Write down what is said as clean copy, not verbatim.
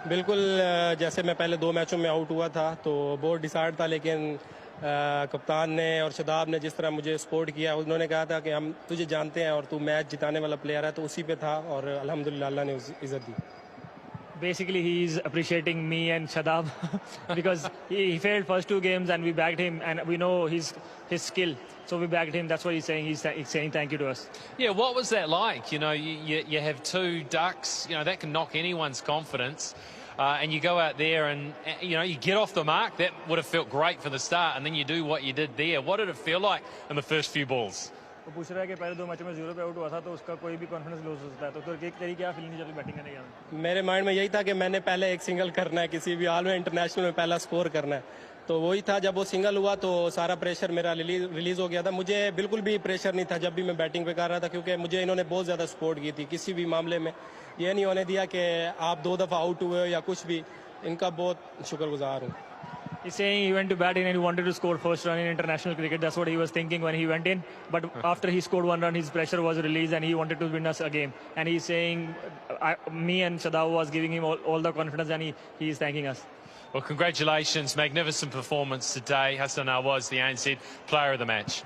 बिल्कुल जैसे मैं पहले 2 मैचों में आउट हुआ था तो बहुत डिसाइड था, लेकिन कप्तान ने और शदाब ने जिस तरह मुझे सपोर्ट किया, उन्होंने कहा था कि हम तुझे जानते हैं और तू मैच जिताने वाला प्लेयर है, तो उसी पे था और अल्हम्दुलिल्लाह अल्लाह ने इज़्ज़त दी. Basically, he is appreciating me and Shadab because he failed first 2 games and we backed him, and we know his skill, so we backed him. That's what he's saying. He's saying thank you to us. Yeah, what was that like? You know, you have 2 ducks. You know, that can knock anyone's confidence. And you go out there and you know, you get off the mark. That would have felt great for the start, and then you do what you did there. What did it feel like in the first few balls? वो पूछ रहा है कि पहले 2 मैचों में 0 पे out हुआ था तो उसका कोई भी कॉन्फिडेंस लॉस हो सकता है, तो फिर तेरी क्या फीलिंग जब बैटिंग करने गया? मेरे माइंड में यही था कि मैंने पहले एक सिंगल करना है, किसी भी हाल में इंटरनेशनल में पहला स्कोर करना है, तो वही था. जब वो सिंगल हुआ तो सारा प्रेशर मेरा रिलीज हो गया था. मुझे बिल्कुल भी प्रेशर नहीं था जब भी मैं बैटिंग पे कर रहा था, क्योंकि मुझे इन्होंने बहुत ज़्यादा सपोर्ट की थी. किसी भी मामले में ये नहीं होने दिया कि आप 2 दफ़ा आउट हुए हो या कुछ भी. इनका बहुत शुक्रगुजार हूँ. He's saying he went to bat in and he wanted to score first run in international cricket. That's what he was thinking when he went in. But after he scored 1 run, his pressure was released and he wanted to win us a game. And he's saying, me and Shadaw was giving him all the confidence, and he is thanking us. Well, congratulations. Magnificent performance today. Hassan Nawaz, the ANZ Player of the Match.